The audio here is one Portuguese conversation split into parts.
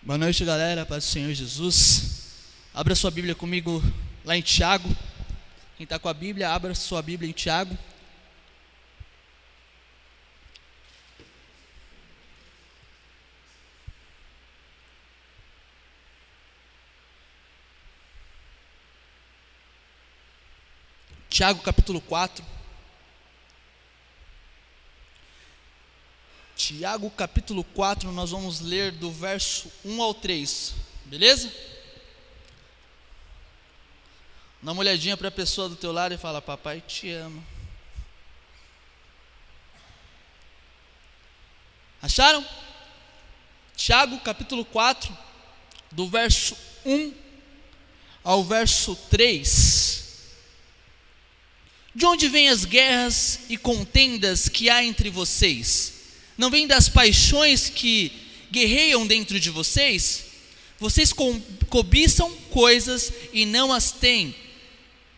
Boa noite, galera, paz do Senhor Jesus. Abra sua Bíblia comigo lá em Tiago. Quem está com a Bíblia, abra sua Bíblia em Tiago. Tiago capítulo 4. Tiago capítulo 4, nós vamos ler do verso 1 ao 3, beleza? Dá uma olhadinha para a pessoa do teu lado e fala: papai te ama. Acharam? Tiago capítulo 4, do verso 1 ao verso 3. De onde vêm as guerras e contendas que há entre vocês? Não vem das paixões que guerreiam dentro de vocês? Vocês cobiçam coisas e não as têm,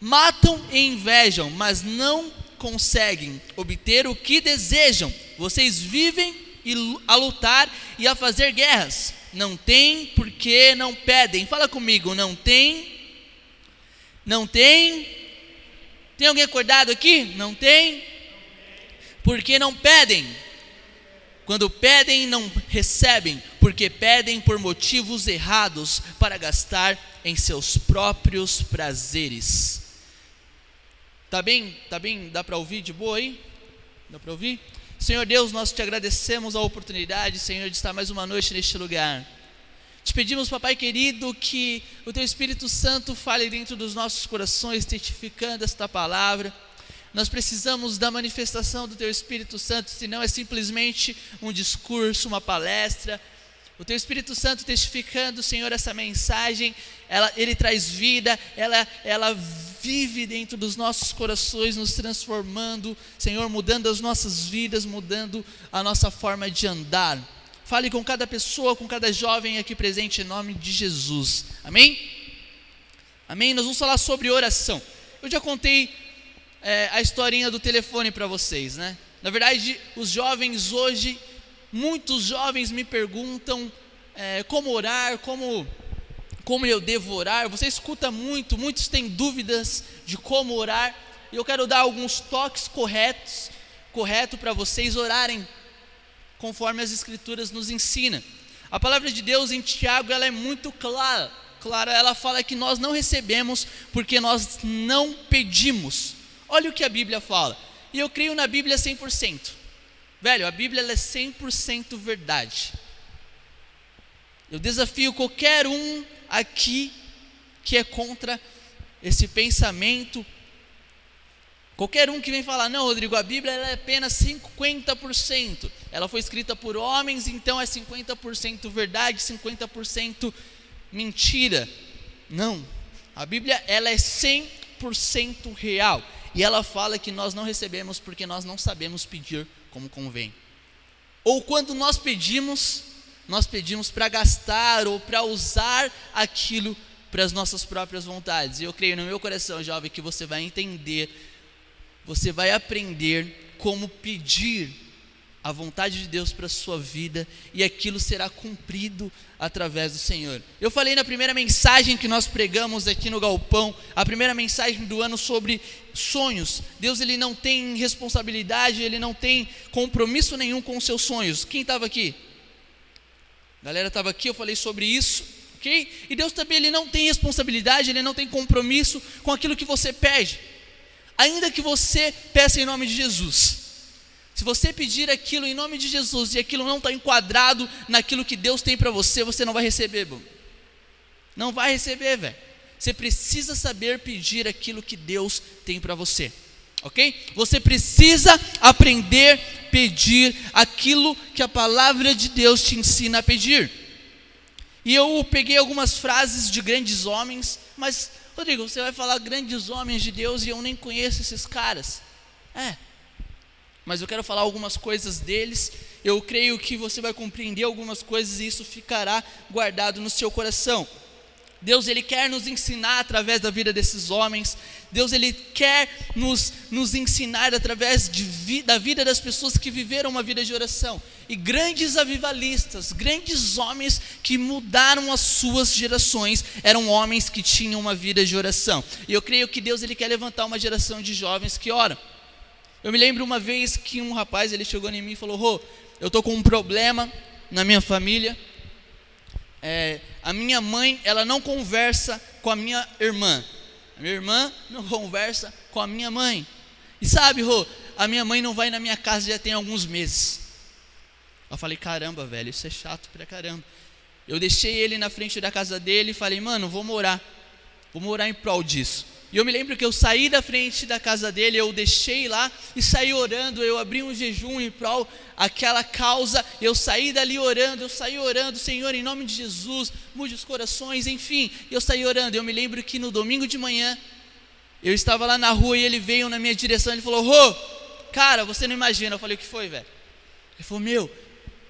matam e invejam, mas não conseguem obter o que desejam. Vocês vivem a lutar e a fazer guerras. Não têm porque não pedem. Fala comigo, não tem. Tem alguém acordado aqui? Não tem porque não pedem. Quando pedem, não recebem, porque pedem por motivos errados, para gastar em seus próprios prazeres. Tá bem? Dá para ouvir de boa aí? Dá para ouvir? Senhor Deus, nós te agradecemos a oportunidade, Senhor, de estar mais uma noite neste lugar. Te pedimos, papai querido, que o teu Espírito Santo fale dentro dos nossos corações, testificando esta palavra. Nós precisamos da manifestação do teu Espírito Santo, senão é simplesmente um discurso, uma palestra. O teu Espírito Santo testificando, Senhor, essa mensagem, ele traz vida, ela vive dentro dos nossos corações, nos transformando, Senhor, mudando as nossas vidas, mudando a nossa forma de andar. Fale com cada pessoa, com cada jovem aqui presente, em nome de Jesus. Amém? Amém? Nós vamos falar sobre oração. Eu já contei a historinha do telefone para vocês, né? Na verdade, os jovens hoje, muitos jovens me perguntam como orar, como eu devo orar. Você escuta muitos têm dúvidas de como orar, e eu quero dar alguns toques correto para vocês orarem conforme as Escrituras nos ensinam. A palavra de Deus em Tiago, ela é muito clara, ela fala que nós não recebemos porque nós não pedimos. Olha o que a Bíblia fala, e eu creio na Bíblia 100%, velho, a Bíblia ela é 100% verdade. Eu desafio qualquer um aqui que é contra esse pensamento, qualquer um que vem falar: não, Rodrigo, a Bíblia ela é apenas 50%, ela foi escrita por homens, então é 50% verdade, 50% mentira. Não, a Bíblia ela é 100% real, e ela fala que nós não recebemos porque nós não sabemos pedir como convém, ou quando nós pedimos para gastar ou para usar aquilo para as nossas próprias vontades. E eu creio no meu coração, jovem, que você vai entender, você vai aprender como pedir a vontade de Deus para a sua vida, e aquilo será cumprido através do Senhor. Eu falei na primeira mensagem que nós pregamos aqui no Galpão, a primeira mensagem do ano, sobre sonhos. Deus ele não tem responsabilidade, ele não tem compromisso nenhum com os seus sonhos. Quem estava aqui? A galera estava aqui, eu falei sobre isso, ok? E Deus também ele não tem responsabilidade, ele não tem compromisso com aquilo que você pede, ainda que você peça em nome de Jesus. Se você pedir aquilo em nome de Jesus e aquilo não está enquadrado naquilo que Deus tem para você, você não vai receber, bom. Não vai receber, velho. Você precisa saber pedir aquilo que Deus tem para você, ok? Você precisa aprender a pedir aquilo que a palavra de Deus te ensina a pedir. E eu peguei algumas frases de grandes homens, mas, Rodrigo, você vai falar grandes homens de Deus e eu nem conheço esses caras. Mas eu quero falar algumas coisas deles. Eu creio que você vai compreender algumas coisas e isso ficará guardado no seu coração. Deus, Ele quer nos ensinar através da vida desses homens. Deus, Ele quer nos ensinar através da vida das pessoas que viveram uma vida de oração. E grandes avivalistas, grandes homens que mudaram as suas gerações, eram homens que tinham uma vida de oração. E eu creio que Deus, Ele quer levantar uma geração de jovens que oram. Eu me lembro uma vez que um rapaz, ele chegou em mim e falou: Rô, eu estou com um problema na minha família. A minha mãe, ela não conversa com a minha irmã. A minha irmã não conversa com a minha mãe. E sabe, Rô, a minha mãe não vai na minha casa já tem alguns meses. Eu falei: caramba, velho, isso é chato pra caramba. Eu deixei ele na frente da casa dele e falei: mano, vou morar em prol disso. E eu me lembro que eu saí da frente da casa dele, eu deixei lá e saí orando. Eu abri um jejum em prol aquela causa. Eu saí dali orando, Senhor, em nome de Jesus, mude os corações, enfim. Eu saí orando. Eu me lembro que no domingo de manhã, eu estava lá na rua e ele veio na minha direção. Ele falou: Rô, cara, você não imagina. Eu falei: o que foi, velho? Ele falou: meu,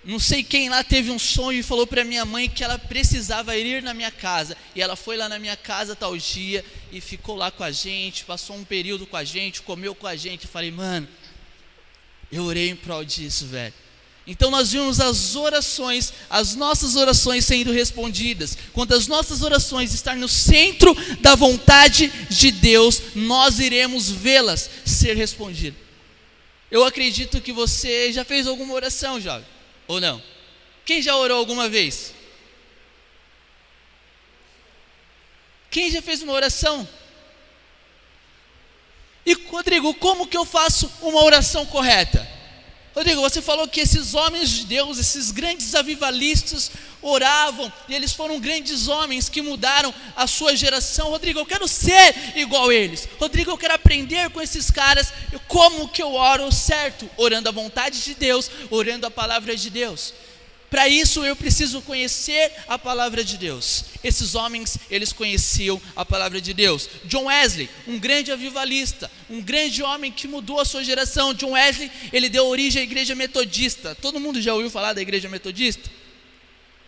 não sei quem lá teve um sonho e falou para minha mãe que ela precisava ir na minha casa. E ela foi lá na minha casa tal dia e ficou lá com a gente, passou um período com a gente, comeu com a gente. Eu falei: mano, eu orei em prol disso, velho. Então nós vimos as orações, as nossas orações sendo respondidas. Quando as nossas orações estarem no centro da vontade de Deus, nós iremos vê-las ser respondidas. Eu acredito que você já fez alguma oração, jovem, ou não? Quem já orou alguma vez? Quem já fez uma oração? E Rodrigo, como que eu faço uma oração correta? Rodrigo, você falou que esses homens de Deus, esses grandes avivalistas oravam, e eles foram grandes homens que mudaram a sua geração. Rodrigo, eu quero ser igual a eles. Rodrigo, eu quero aprender com esses caras. Como que eu oro certo? Orando a vontade de Deus, orando a palavra de Deus. Para isso eu preciso conhecer a palavra de Deus. Esses homens, eles conheciam a palavra de Deus. John Wesley, um grande avivalista, um grande homem que mudou a sua geração. John Wesley, ele deu origem à igreja metodista. Todo mundo já ouviu falar da igreja metodista?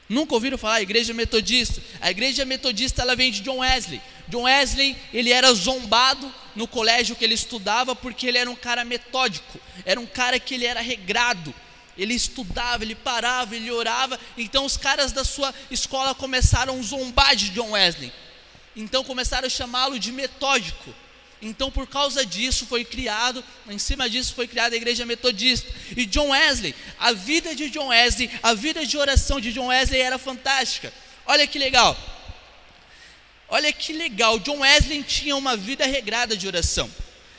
Nunca ouviram falar da igreja metodista? A igreja metodista, ela vem de John Wesley. John Wesley, ele era zombado no colégio que ele estudava porque ele era um cara metódico. Era um cara que ele era regrado. Ele estudava, ele parava, ele orava. Então os caras da sua escola começaram a zombar de John Wesley. Então começaram a chamá-lo de metódico. Então por causa disso foi criado, em cima disso foi criada a igreja metodista. E John Wesley, a vida de John Wesley, a vida de oração de John Wesley era fantástica. Olha que legal. Olha que legal, John Wesley tinha uma vida regrada de oração.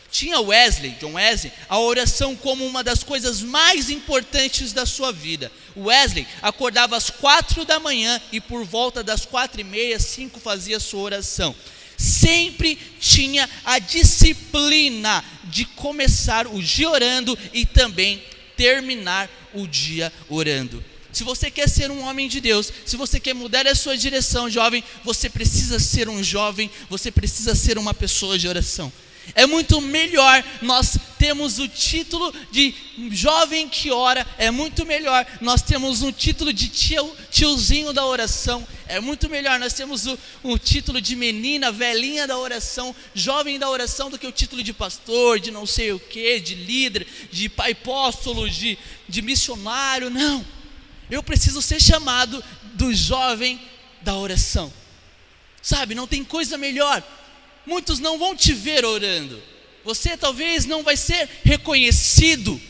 Tinha John Wesley, a oração como uma das coisas mais importantes da sua vida. Wesley acordava às 4 da manhã e por volta das 4:30, 5 fazia sua oração. Sempre tinha a disciplina de começar o dia orando e também terminar o dia orando. Se você quer ser um homem de Deus, se você quer mudar a sua direção, jovem, você precisa ser um jovem, você precisa ser uma pessoa de oração. É muito melhor nós termos o título de jovem que ora, é muito melhor nós temos um título de tiozinho da oração, é muito melhor nós temos o título de menina, velhinha da oração, jovem da oração, do que o título de pastor, de não sei o que, de líder, de pai apóstolo, de missionário. Não, eu preciso ser chamado do jovem da oração, sabe? Não tem coisa melhor. Muitos não vão te ver orando, você talvez não vai ser reconhecido,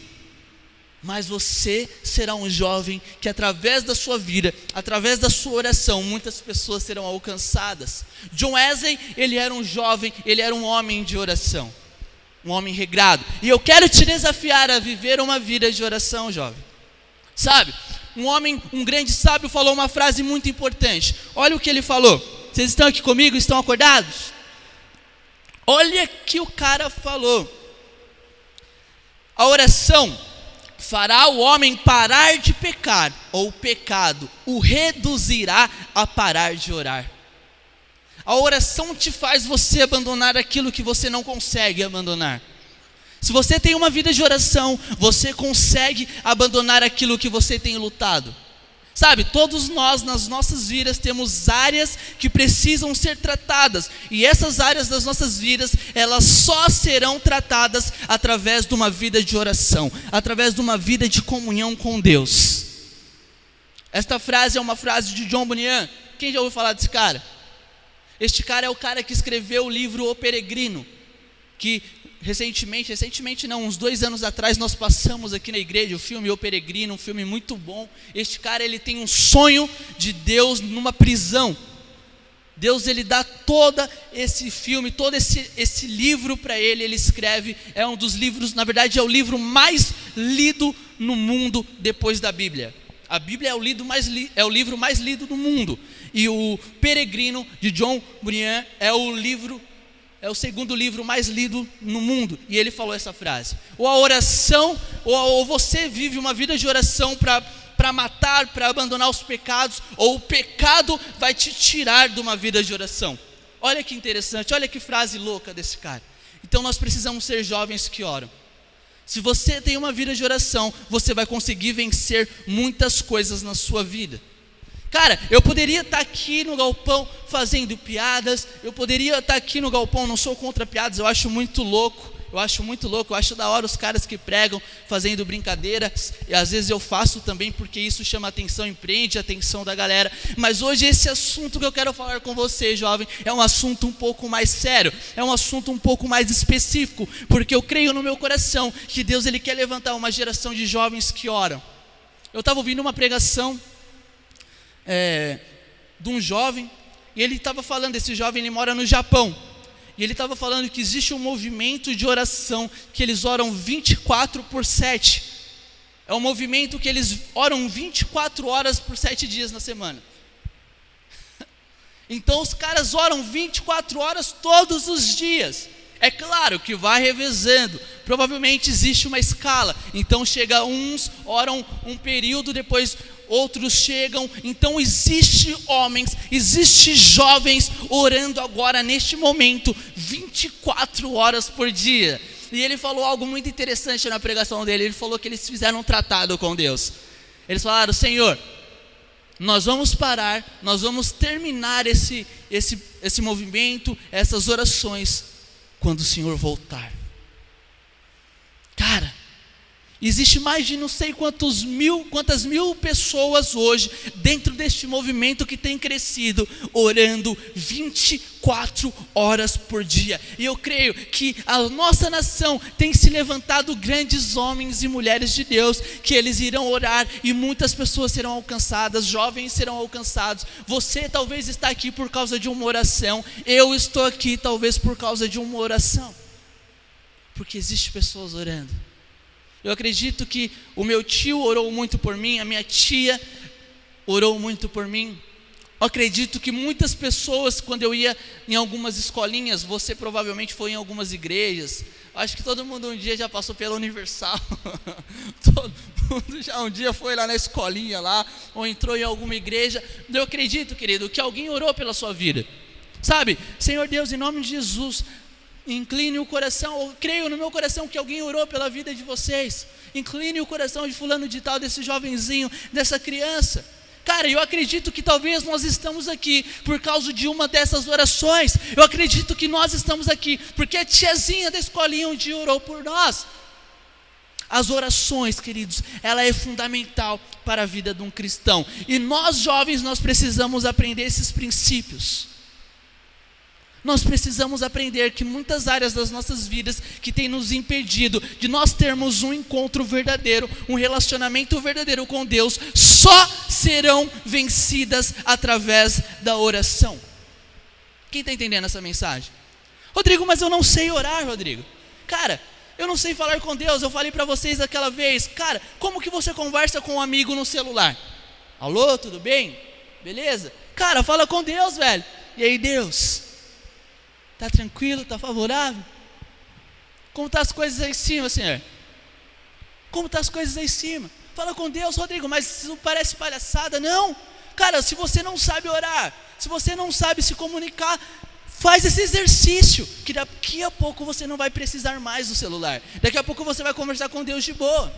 mas você será um jovem que através da sua vida, através da sua oração, muitas pessoas serão alcançadas. John Wesley, ele era um jovem, ele era um homem de oração, um homem regrado, e eu quero te desafiar a viver uma vida de oração, jovem. Sabe, um grande sábio falou uma frase muito importante. Olha o que ele falou. Vocês estão aqui comigo? Estão acordados? Olha que o cara falou: a oração fará o homem parar de pecar, ou o pecado o reduzirá a parar de orar. A oração te faz você abandonar aquilo que você não consegue abandonar. Se você tem uma vida de oração, você consegue abandonar aquilo que você tem lutado. Sabe, todos nós nas nossas vidas temos áreas que precisam ser tratadas. E essas áreas das nossas vidas, elas só serão tratadas através de uma vida de oração, através de uma vida de comunhão com Deus. Esta frase é uma frase de John Bunyan. Quem já ouviu falar desse cara? Este cara é o cara que escreveu o livro O Peregrino, que recentemente não, uns 2 anos atrás nós passamos aqui na igreja o filme O Peregrino, um filme muito bom. Este cara, ele tem um sonho de Deus numa prisão. Deus, ele dá todo esse filme, todo esse livro para ele. Ele escreve, é um dos livros, na verdade é o livro mais lido no mundo depois da Bíblia. A Bíblia é o livro mais lido do mundo. E o Peregrino, de John Bunyan, é o segundo livro mais lido no mundo. E ele falou essa frase: ou a oração, ou você vive uma vida de oração para matar, para abandonar os pecados, ou o pecado vai te tirar de uma vida de oração. Olha que interessante, olha que frase louca desse cara. Então nós precisamos ser jovens que oram. Se você tem uma vida de oração, você vai conseguir vencer muitas coisas na sua vida. Cara, eu poderia estar aqui no galpão fazendo piadas, eu poderia estar aqui no galpão, não sou contra piadas, eu acho muito louco, eu acho da hora os caras que pregam fazendo brincadeira, e às vezes eu faço também porque isso chama atenção, empreende a atenção da galera. Mas hoje esse assunto que eu quero falar com você, jovem, é um assunto um pouco mais sério, é um assunto um pouco mais específico, porque eu creio no meu coração que Deus, ele quer levantar uma geração de jovens que oram. Eu estava ouvindo uma pregação de um jovem, e ele estava falando, esse jovem, ele mora no Japão, e ele estava falando que existe um movimento de oração, que eles oram 24/7, é um movimento que eles oram 24 horas por 7 dias na semana. Então os caras oram 24 horas todos os dias. É claro que vai revezando, provavelmente existe uma escala, então chega uns, oram um período, depois outros chegam. Então existe homens, existe jovens orando agora neste momento 24 horas por dia. E ele falou algo muito interessante na pregação dele. Ele falou que eles fizeram um tratado com Deus. Eles falaram: Senhor, nós vamos parar, nós vamos terminar esse movimento, essas orações, quando o Senhor voltar. Cara, existe mais de não sei quantas mil pessoas hoje dentro deste movimento que tem crescido, orando 24 horas por dia. E eu creio que a nossa nação tem se levantado grandes homens e mulheres de Deus, que eles irão orar e muitas pessoas serão alcançadas, jovens serão alcançados. Você talvez está aqui por causa de uma oração, eu estou aqui talvez por causa de uma oração, porque existem pessoas orando. Eu acredito que o meu tio orou muito por mim, a minha tia orou muito por mim. Eu acredito que muitas pessoas, quando eu ia em algumas escolinhas, você provavelmente foi em algumas igrejas, acho que todo mundo um dia já passou pela Universal, todo mundo já um dia foi lá na escolinha lá, ou entrou em alguma igreja. Eu acredito, querido, que alguém orou pela sua vida, sabe? Senhor Deus, em nome de Jesus, incline o coração, eu creio no meu coração que alguém orou pela vida de vocês. Incline o coração de fulano de tal, desse jovenzinho, dessa criança. Cara, eu acredito que talvez nós estamos aqui por causa de uma dessas orações. Eu acredito que nós estamos aqui porque a tiazinha da escolinha um dia orou por nós. As orações, queridos, ela é fundamental para a vida de um cristão. E nós jovens, nós precisamos aprender esses princípios. Nós precisamos aprender que muitas áreas das nossas vidas que tem nos impedido de nós termos um encontro verdadeiro, um relacionamento verdadeiro com Deus, só serão vencidas através da oração. Quem está entendendo essa mensagem? Rodrigo, mas eu não sei orar, Rodrigo. Cara, eu não sei falar com Deus. Eu falei para vocês aquela vez, cara, como que você conversa com um amigo no celular? Alô, tudo bem? Beleza? Cara, fala com Deus, velho. E aí, Deus? Está tranquilo? Está favorável? Como estão as coisas aí em cima, Senhor? Como estão as coisas aí em cima? Fala com Deus, Rodrigo, mas isso parece palhaçada. Não, cara, se você não sabe orar, se você não sabe se comunicar, faz esse exercício, que daqui a pouco você não vai precisar mais do celular. Daqui a pouco você vai conversar com Deus de boa.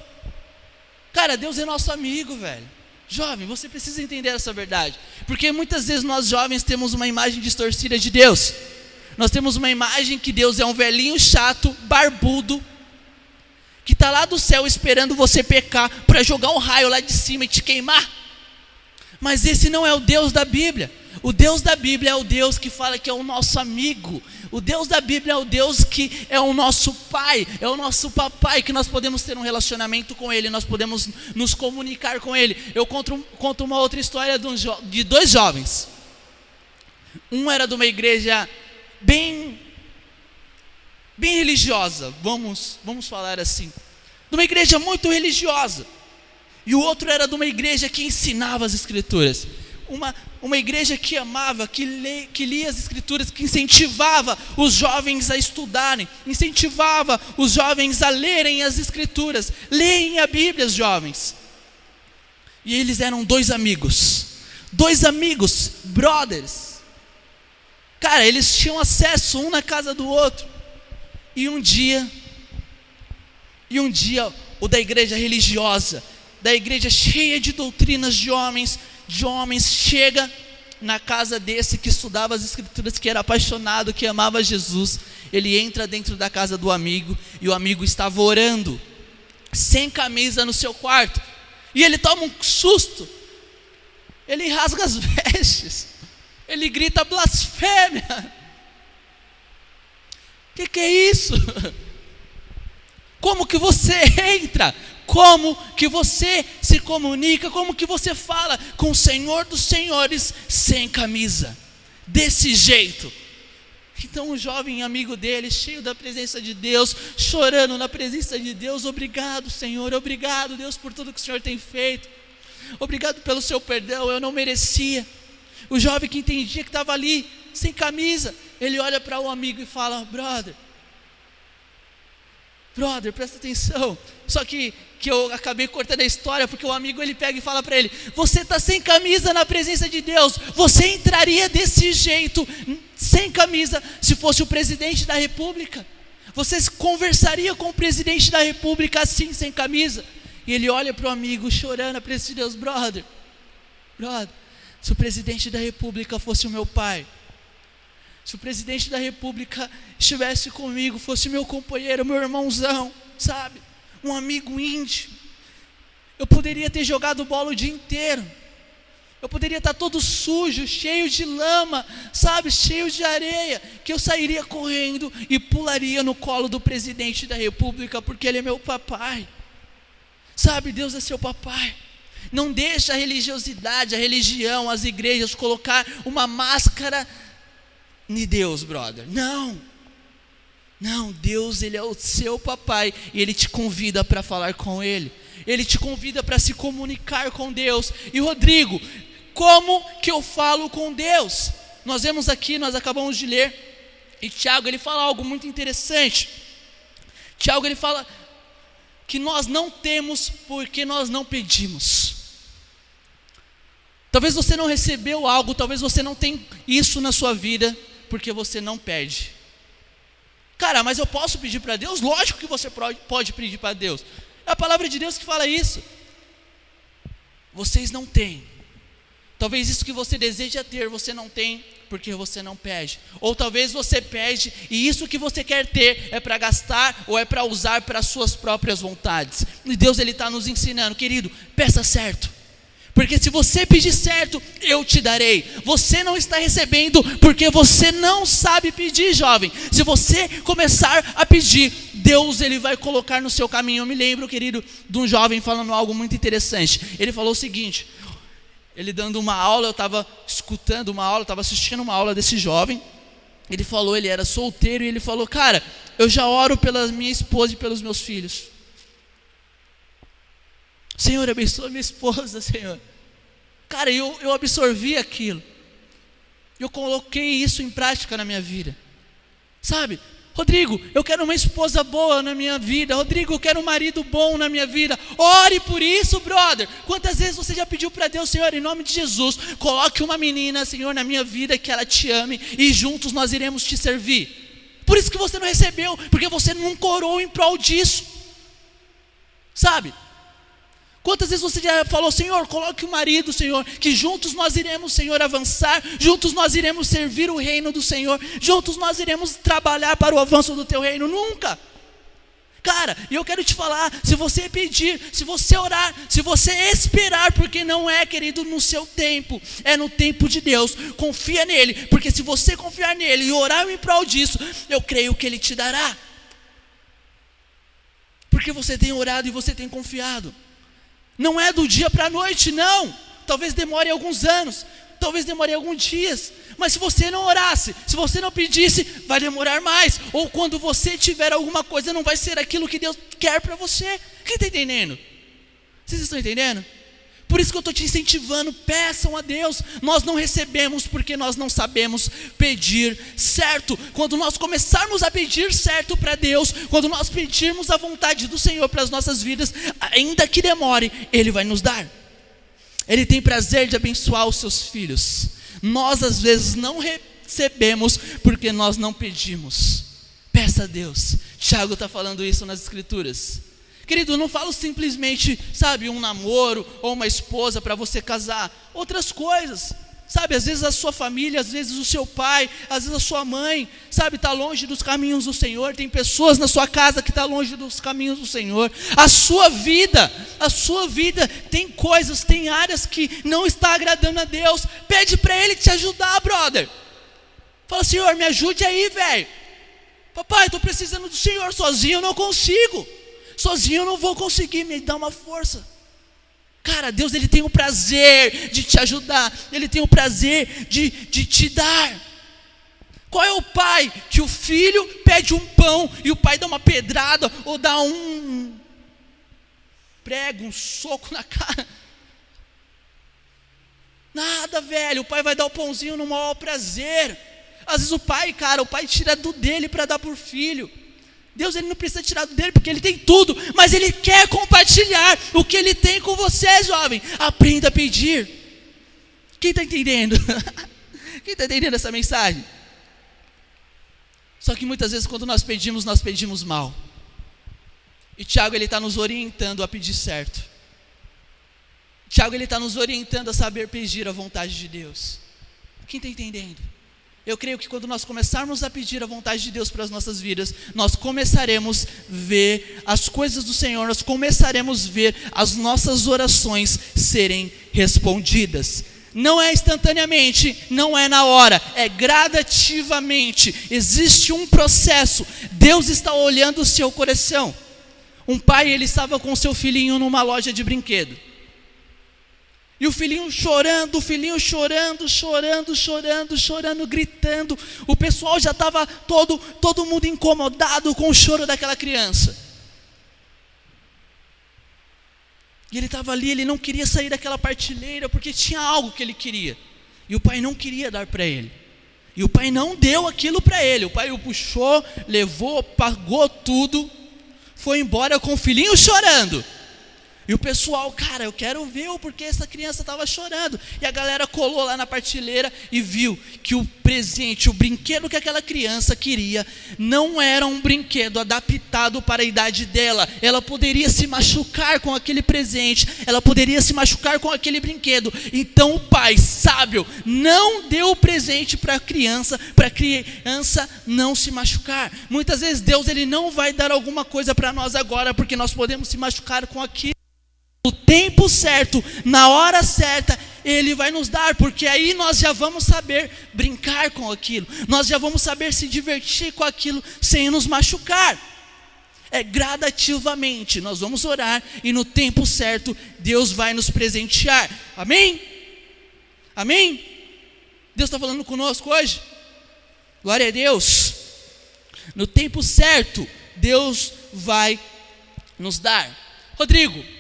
Cara, Deus é nosso amigo, velho. Jovem, você precisa entender essa verdade, porque muitas vezes nós jovens temos uma imagem distorcida de Deus. Nós temos uma imagem que Deus é um velhinho chato, barbudo, que está lá do céu esperando você pecar para jogar um raio lá de cima e te queimar. Mas esse não é o Deus da Bíblia. O Deus da Bíblia é o Deus que fala que é o nosso amigo. O Deus da Bíblia é o Deus que é o nosso pai, é o nosso papai, que nós podemos ter um relacionamento com Ele, nós podemos nos comunicar com Ele. Eu conto uma outra história de dois jovens. Um era de uma igreja bem religiosa, vamos falar assim, de uma igreja muito religiosa. E o outro era de uma igreja que ensinava as Escrituras. Uma igreja que amava, que lia as Escrituras, que incentivava os jovens a estudarem, incentivava os jovens a lerem as Escrituras. Leem a Bíblia, jovens. E eles eram dois amigos, brothers. Cara, eles tinham acesso um na casa do outro. E um dia, o da igreja religiosa, da igreja cheia de doutrinas de homens, chega na casa desse que estudava as Escrituras, que era apaixonado, que amava Jesus. Ele entra dentro da casa do amigo, e o amigo estava orando, sem camisa no seu quarto, e ele toma um susto, ele rasga as vestes, ele grita blasfêmia. Que é isso? Como que você entra? Como que você se comunica? Como que você fala com o Senhor dos Senhores sem camisa? Desse jeito. Então o jovem amigo dele, cheio da presença de Deus, chorando na presença de Deus: obrigado, Senhor, obrigado, Deus, por tudo que o Senhor tem feito. Obrigado pelo seu perdão, eu não merecia. O jovem que entendia que estava ali, sem camisa, ele olha para o amigo e fala: brother, presta atenção. Só que eu acabei cortando a história, porque o amigo, ele pega e fala para ele: você está sem camisa na presença de Deus. Você entraria desse jeito, sem camisa, se fosse o presidente da república? Você conversaria com o presidente da república assim, sem camisa? E ele olha para o amigo, chorando na presença de Deus: brother, se o presidente da república fosse o meu pai, se o presidente da república estivesse comigo, fosse meu companheiro, meu irmãozão, sabe, um amigo íntimo, eu poderia ter jogado bola o dia inteiro, eu poderia estar todo sujo, cheio de lama, sabe, cheio de areia, que eu sairia correndo e pularia no colo do presidente da república, porque ele é meu papai. Sabe, Deus é seu papai. Não deixa a religiosidade, a religião, as igrejas colocar uma máscara em Deus, brother. Não, Deus, Ele é o seu papai, e Ele te convida para falar com Ele, Ele te convida para se comunicar com Deus. E Rodrigo, como que eu falo com Deus? Nós vemos aqui, nós acabamos de ler, e Tiago, ele fala algo muito interessante. Tiago, ele fala que nós não temos porque nós não pedimos. Talvez você não recebeu algo, talvez você não tenha isso na sua vida, porque você não pede. Cara, mas eu posso pedir para Deus? Lógico que você pode pedir para Deus. É a palavra de Deus que fala isso. Vocês não têm. Talvez isso que você deseja ter, você não tem, porque você não pede. Ou talvez você pede, e isso que você quer ter é para gastar, ou é para usar para as suas próprias vontades. E Deus, Ele está nos ensinando: querido, peça certo, porque se você pedir certo, eu te darei. Você não está recebendo porque você não sabe pedir, jovem. Se você começar a pedir, Deus, Ele vai colocar no seu caminho. Eu me lembro, querido, de um jovem falando algo muito interessante. Ele falou o seguinte, ele dando uma aula, eu estava escutando uma aula, estava assistindo uma aula desse jovem. Ele falou, ele era solteiro, e ele falou: cara, eu já oro pela minha esposa e pelos meus filhos. Senhor, abençoa minha esposa, Senhor. Cara, eu absorvi aquilo, eu coloquei isso em prática na minha vida. Sabe, Rodrigo, eu quero uma esposa boa na minha vida. Rodrigo, eu quero um marido bom na minha vida. Ore por isso, brother. Quantas vezes você já pediu para Deus: Senhor, em nome de Jesus, coloque uma menina, Senhor, na minha vida, que ela te ame, e juntos nós iremos te servir. Por isso que você não recebeu, porque você nunca orou em prol disso. Sabe, Quantas vezes você já falou: Senhor, coloque o marido, Senhor, que juntos nós iremos, Senhor, avançar, juntos nós iremos servir o reino do Senhor, juntos nós iremos trabalhar para o avanço do teu reino? Nunca. Cara, e eu quero te falar, se você pedir, se você orar, se você esperar, porque não é, querido, no seu tempo, é no tempo de Deus, confia nele, porque se você confiar nele e orar em prol disso, eu creio que ele te dará, porque você tem orado e você tem confiado. Não é do dia para a noite, não. Talvez demore alguns anos, talvez demore alguns dias, mas se você não orasse, se você não pedisse, vai demorar mais. Ou quando você tiver alguma coisa, não vai ser aquilo que Deus quer para você. Quem está entendendo? Vocês estão entendendo? Por isso que eu estou te incentivando, peçam a Deus. Nós não recebemos porque nós não sabemos pedir certo. Quando nós começarmos a pedir certo para Deus, quando nós pedirmos a vontade do Senhor para as nossas vidas, ainda que demore, Ele vai nos dar. Ele tem prazer de abençoar os seus filhos. Nós às vezes não recebemos porque nós não pedimos. Peça a Deus. Tiago está falando isso nas Escrituras. Querido, eu não falo simplesmente, sabe, um namoro ou uma esposa para você casar. Outras coisas, sabe, às vezes a sua família, às vezes o seu pai, às vezes a sua mãe, sabe, está longe dos caminhos do Senhor. Tem pessoas na sua casa que estão longe dos caminhos do Senhor. A sua vida tem coisas, tem áreas que não está agradando a Deus. Pede para Ele te ajudar, brother. Fala: Senhor, me ajude aí, velho. Papai, estou precisando do Senhor, sozinho eu não consigo. Sozinho eu não vou conseguir, me dá uma força. Cara, Deus, Ele tem o prazer de te ajudar. Ele tem o prazer de te dar. Qual é o pai que o filho pede um pão e o pai dá uma pedrada ou dá um prego, um soco na cara? Nada, velho. O pai vai dar o pãozinho no maior prazer. Às vezes o pai tira do dele para dar por filho. Deus, Ele não precisa tirar do dele porque Ele tem tudo, mas Ele quer compartilhar o que Ele tem com você, jovem. Aprenda a pedir. Quem está entendendo? Quem está entendendo essa mensagem? Só que muitas vezes quando nós pedimos mal. E Tiago, ele está nos orientando a pedir certo. Tiago, ele está nos orientando a saber pedir a vontade de Deus. Quem está entendendo? Eu creio que quando nós começarmos a pedir a vontade de Deus para as nossas vidas, nós começaremos a ver as coisas do Senhor, nós começaremos a ver as nossas orações serem respondidas. Não é instantaneamente, não é na hora, é gradativamente. Existe um processo. Deus está olhando o seu coração. Um pai, ele estava com seu filhinho numa loja de brinquedo. E o filhinho chorando, gritando. O pessoal já estava todo mundo incomodado com o choro daquela criança. E ele estava ali, ele não queria sair daquela prateleira, porque tinha algo que ele queria. E o pai não queria dar para ele. E o pai não deu aquilo para ele. O pai o puxou, levou, pagou tudo, foi embora com o filhinho chorando. E o pessoal, cara, eu quero ver o porquê essa criança estava chorando. E a galera colou lá na prateleira e viu que o presente, o brinquedo que aquela criança queria, não era um brinquedo adaptado para a idade dela. Ela poderia se machucar com aquele presente, ela poderia se machucar com aquele brinquedo. Então o pai, sábio, não deu o presente para a criança não se machucar. Muitas vezes Deus, Ele não vai dar alguma coisa para nós agora, porque nós podemos se machucar com aquilo. No tempo certo, na hora certa, Ele vai nos dar, porque aí nós já vamos saber brincar com aquilo, nós já vamos saber se divertir com aquilo sem nos machucar. É gradativamente, nós vamos orar e no tempo certo Deus vai nos presentear. Amém? Amém? Deus está falando conosco hoje? Glória a Deus. No tempo certo Deus vai nos dar. Rodrigo,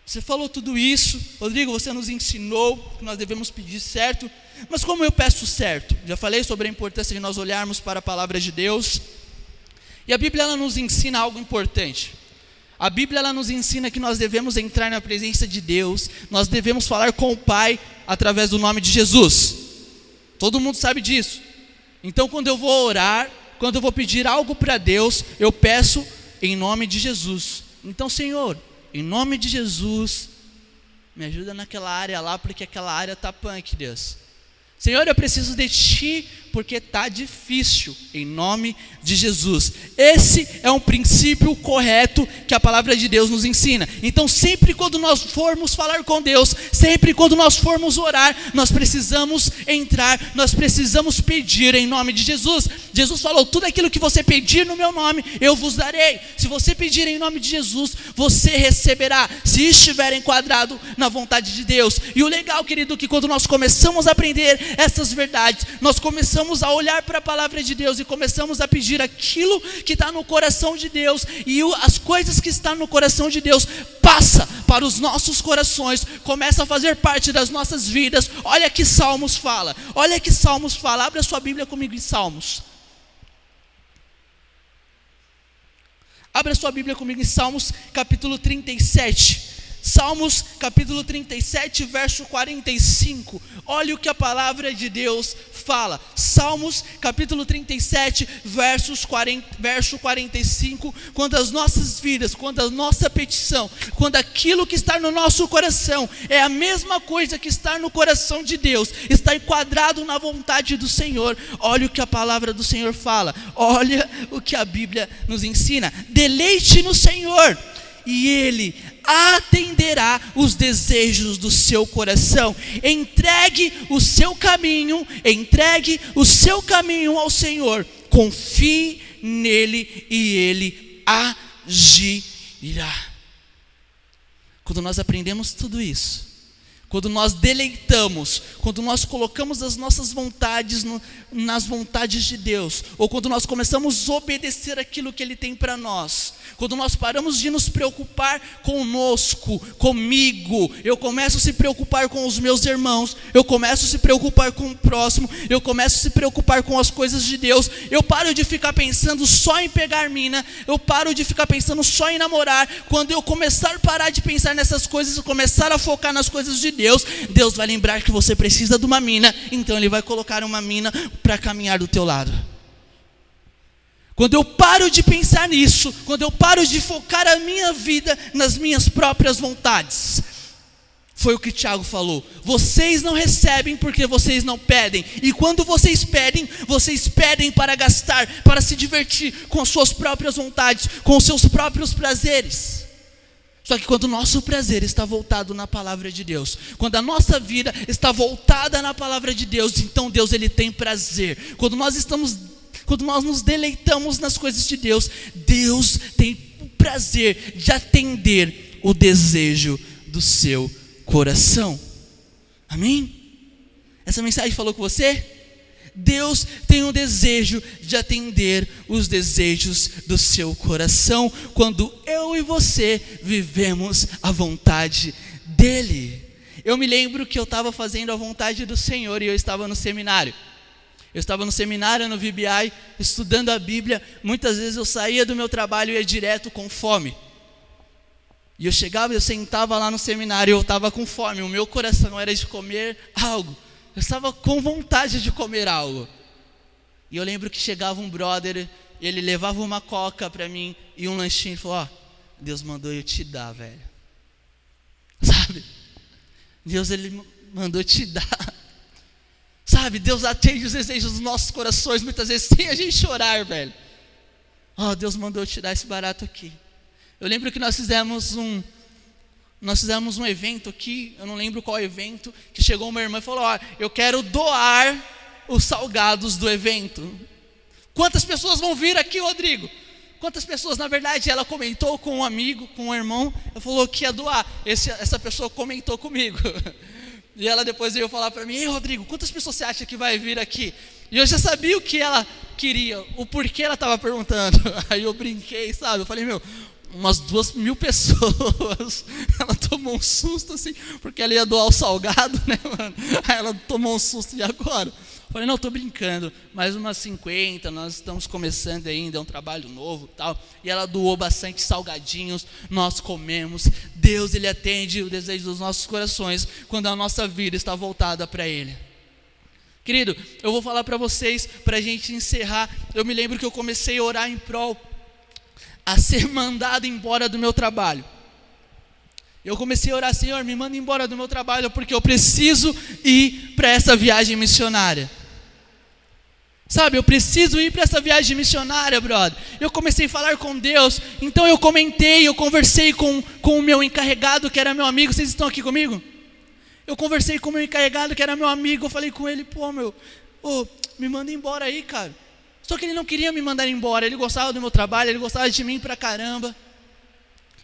você falou tudo isso, Rodrigo, você nos ensinou que nós devemos pedir certo, mas como eu peço certo? Já falei sobre a importância de nós olharmos para a palavra de Deus, e a Bíblia, ela nos ensina algo importante. A Bíblia, ela nos ensina que nós devemos entrar na presença de Deus, nós devemos falar com o Pai através do nome de Jesus. Todo mundo sabe disso. Então quando eu vou orar, quando eu vou pedir algo para Deus, eu peço em nome de Jesus. Então, Senhor, em nome de Jesus, me ajuda naquela área lá, porque aquela área está punk, Deus. Senhor, eu preciso de Ti, porque está difícil, em nome de Jesus. Esse é um princípio correto que a palavra de Deus nos ensina. Então sempre quando nós formos falar com Deus, sempre quando nós formos orar, nós precisamos entrar, nós precisamos pedir em nome de Jesus. Jesus falou, tudo aquilo que você pedir no meu nome, eu vos darei. Se você pedir em nome de Jesus, você receberá, se estiver enquadrado na vontade de Deus. E o legal, querido, que quando nós começamos a aprender essas verdades, nós começamos a olhar para a palavra de Deus e começamos a pedir aquilo que está no coração de Deus, e as coisas que estão no coração de Deus passa para os nossos corações, começa a fazer parte das nossas vidas. Olha que Salmos fala, abra sua Bíblia comigo em Salmos. Abra sua Bíblia comigo em Salmos capítulo 37. Salmos capítulo 37, verso 45. Olha o que a palavra de Deus fala. Salmos capítulo 37, verso 45. Quando as nossas vidas, quando a nossa petição, quando aquilo que está no nosso coração é a mesma coisa que está no coração de Deus, está enquadrado na vontade do Senhor, olha o que a palavra do Senhor fala. Olha o que a Bíblia nos ensina. Deleite no Senhor, e Ele atenderá os desejos do seu coração. Entregue o seu caminho ao Senhor. Confie nele e Ele agirá. Quando nós aprendemos tudo isso, quando nós deleitamos, quando nós colocamos as nossas vontades nas vontades de Deus, ou quando nós começamos a obedecer aquilo que Ele tem para nós, quando nós paramos de nos preocupar conosco, comigo, eu começo a se preocupar com os meus irmãos, eu começo a se preocupar com o próximo, eu começo a se preocupar com as coisas de Deus, eu paro de ficar pensando só em pegar mina, eu paro de ficar pensando só em namorar. Quando eu começar a parar de pensar nessas coisas e começar a focar nas coisas de Deus, Deus vai lembrar que você precisa de uma mina, então Ele vai colocar uma mina para caminhar do teu lado. Quando eu paro de pensar nisso, quando eu paro de focar a minha vida nas minhas próprias vontades, foi o que Tiago falou, vocês não recebem porque vocês não pedem, e quando vocês pedem para gastar, para se divertir com as suas próprias vontades, com os seus próprios prazeres. Só que quando o nosso prazer está voltado na palavra de Deus, quando a nossa vida está voltada na palavra de Deus, então Deus, Ele tem prazer. Quando nós nos deleitamos nas coisas de Deus, Deus tem o prazer de atender o desejo do seu coração. Amém? Essa mensagem falou com você? Deus tem um desejo de atender os desejos do seu coração, quando eu e você vivemos a vontade dEle. Eu me lembro que eu estava fazendo a vontade do Senhor e eu estava no seminário. Eu estava no seminário, no VBI, estudando a Bíblia. Muitas vezes eu saía do meu trabalho e ia direto com fome. E eu chegava, eu sentava lá no seminário e eu estava com fome. O meu coração era de comer algo. Eu estava com vontade de comer algo. E eu lembro que chegava um brother, ele levava uma coca para mim e um lanchinho. E falou, ó, Deus mandou eu te dar, velho. Sabe? Deus, Ele mandou te dar. Sabe, Deus atende os desejos dos nossos corações, muitas vezes sem a gente orar, velho. Ó, Deus mandou eu te dar esse barato aqui. Eu lembro que nós fizemos um evento aqui, eu não lembro qual evento, que chegou uma irmã e falou, ó, eu quero doar os salgados do evento. Quantas pessoas vão vir aqui, Rodrigo? Quantas pessoas? Na verdade, ela comentou com um amigo, com um irmão, ela falou que ia doar. Essa pessoa comentou comigo. E ela depois veio falar para mim, ei Rodrigo, quantas pessoas você acha que vai vir aqui? E eu já sabia o que ela queria, o porquê ela estava perguntando. Aí eu brinquei, sabe? Eu falei, umas 2.000 pessoas. Ela tomou um susto assim, porque ela ia doar o salgado, né, mano? Aí ela tomou um susto de agora. Eu falei, não, estou brincando, mais umas 50, nós estamos começando ainda, é um trabalho novo e tal. E ela doou bastante salgadinhos, nós comemos. Deus, Ele atende o desejo dos nossos corações quando a nossa vida está voltada para Ele. Querido, eu vou falar para vocês, para a gente encerrar. Eu me lembro que eu comecei a orar em prol a ser mandado embora do meu trabalho. Eu comecei a orar: Senhor, me manda embora do meu trabalho, porque eu preciso ir para essa viagem missionária. Sabe, eu preciso ir para essa viagem missionária, brother. Eu comecei a falar com Deus. Então eu conversei com o meu encarregado, que era meu amigo. Vocês estão aqui comigo? Eu conversei com o meu encarregado, que era meu amigo. Eu falei com ele: me manda embora aí, cara. Só que ele não queria me mandar embora. Ele gostava do meu trabalho, ele gostava de mim pra caramba.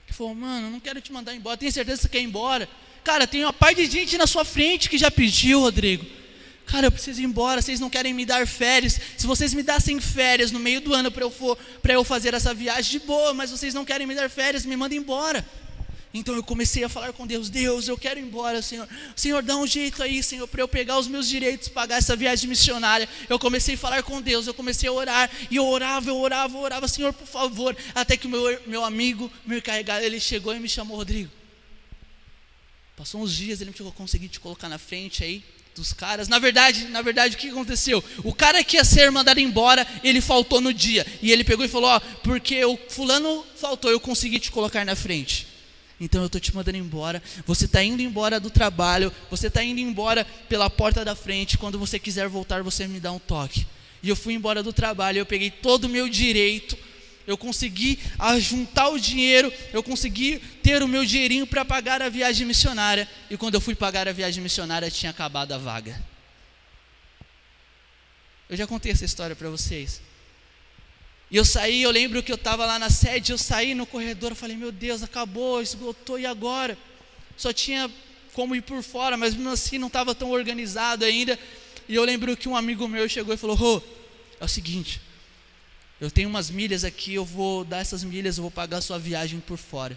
Ele falou: mano, eu não quero te mandar embora. Tem certeza que você quer ir embora? Cara, tem uma par de gente na sua frente que já pediu, Rodrigo. Cara, eu preciso ir embora, vocês não querem me dar férias. Se vocês me dassem férias no meio do ano para eu fazer essa viagem, de boa, mas vocês não querem me dar férias, me mandem embora. Então eu comecei a falar com Deus: Deus, eu quero ir embora, Senhor. Senhor, dá um jeito aí, Senhor, para eu pegar os meus direitos, pagar essa viagem missionária. Eu comecei a falar com Deus, eu comecei a orar, e eu orava: Senhor, por favor. Até que o meu amigo, meu encarregado, ele chegou e me chamou: Rodrigo, passou uns dias, ele me falou: consegui te colocar na frente aí dos caras. Na verdade, o que aconteceu? O cara que ia ser mandado embora, ele faltou no dia. E ele pegou e falou: porque o fulano faltou, eu consegui te colocar na frente. Então eu estou te mandando embora. Você está indo embora do trabalho, você está indo embora pela porta da frente. Quando você quiser voltar, você me dá um toque. E eu fui embora do trabalho, eu peguei todo o meu direito, eu consegui juntar o dinheiro, eu consegui ter o meu dinheirinho para pagar a viagem missionária. E quando eu fui pagar a viagem missionária, tinha acabado a vaga. Eu já contei essa história para vocês. E eu saí, eu lembro que eu estava lá na sede, eu saí no corredor, eu falei: meu Deus, acabou, esgotou, e agora? Só tinha como ir por fora, mas mesmo assim não estava tão organizado ainda. E eu lembro que um amigo meu chegou e falou: é o seguinte, eu tenho umas milhas aqui, eu vou dar essas milhas, eu vou pagar a sua viagem por fora.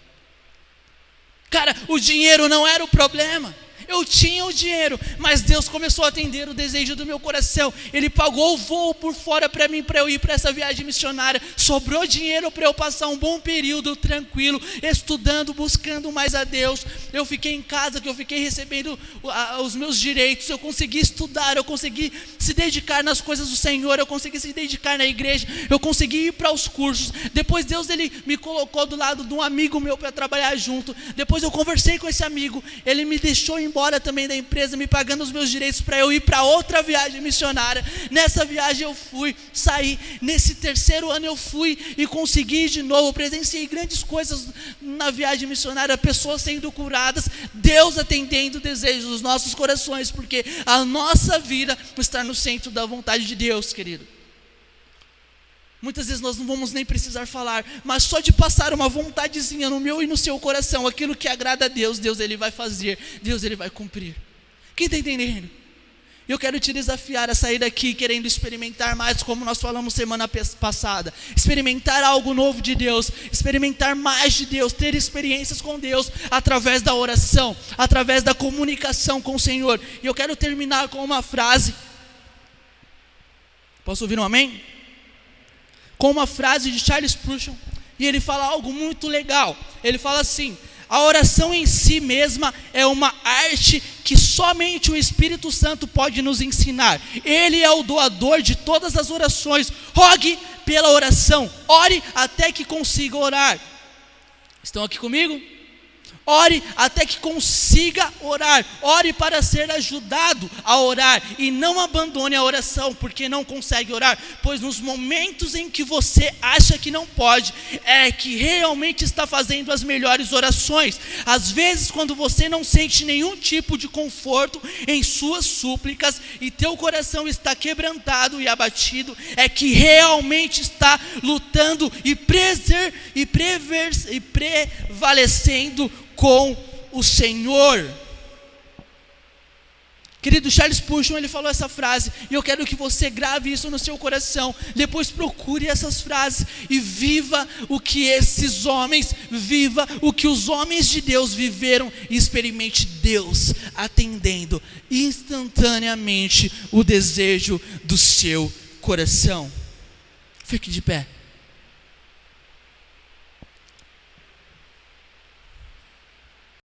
Cara, o dinheiro não era o problema. Eu tinha o dinheiro, mas Deus começou a atender o desejo do meu coração. Ele pagou o voo por fora para mim, para eu ir para essa viagem missionária. Sobrou dinheiro para eu passar um bom período tranquilo, estudando, buscando mais a Deus. Eu fiquei em casa, que eu fiquei recebendo os meus direitos. Eu consegui estudar, eu consegui se dedicar nas coisas do Senhor, eu consegui se dedicar na igreja, eu consegui ir para os cursos. Depois Deus, ele me colocou do lado de um amigo meu para trabalhar junto. Depois eu conversei com esse amigo, ele me deixou embora também da empresa, me pagando os meus direitos para eu ir para outra viagem missionária. Nessa viagem eu saí. Nesse terceiro ano eu fui e consegui de novo. Presenciei grandes coisas na viagem missionária, pessoas sendo curadas, Deus atendendo o desejo dos nossos corações, porque a nossa vida está no centro da vontade de Deus, querido. Muitas vezes nós não vamos nem precisar falar, mas só de passar uma vontadezinha no meu e no seu coração, aquilo que agrada a Deus, Deus ele vai fazer, Deus ele vai cumprir. Quem está entendendo? Eu quero te desafiar a sair daqui querendo experimentar mais, como nós falamos semana passada, experimentar algo novo de Deus, experimentar mais de Deus, ter experiências com Deus, através da oração, através da comunicação com o Senhor. E eu quero terminar com uma frase. Posso ouvir um amém? Com uma frase de Charles Spurgeon, e ele fala algo muito legal. Ele fala assim: a oração em si mesma é uma arte que somente o Espírito Santo pode nos ensinar. Ele é o doador de todas as orações. Rogue pela oração, ore até que consiga orar. Estão aqui comigo? Ore até que consiga orar. Ore para ser ajudado a orar. E não abandone a oração porque não consegue orar. Pois nos momentos em que você acha que não pode, é que realmente está fazendo as melhores orações. Às vezes, quando você não sente nenhum tipo de conforto em suas súplicas e teu coração está quebrantado e abatido, é que realmente está lutando e prevalecendo com o Senhor. Querido, Charles Spurgeon, ele falou essa frase, e eu quero que você grave isso no seu coração. Depois procure essas frases e viva o que esses homens, viva o que os homens de Deus viveram, e experimente Deus atendendo instantaneamente o desejo do seu coração. Fique de pé.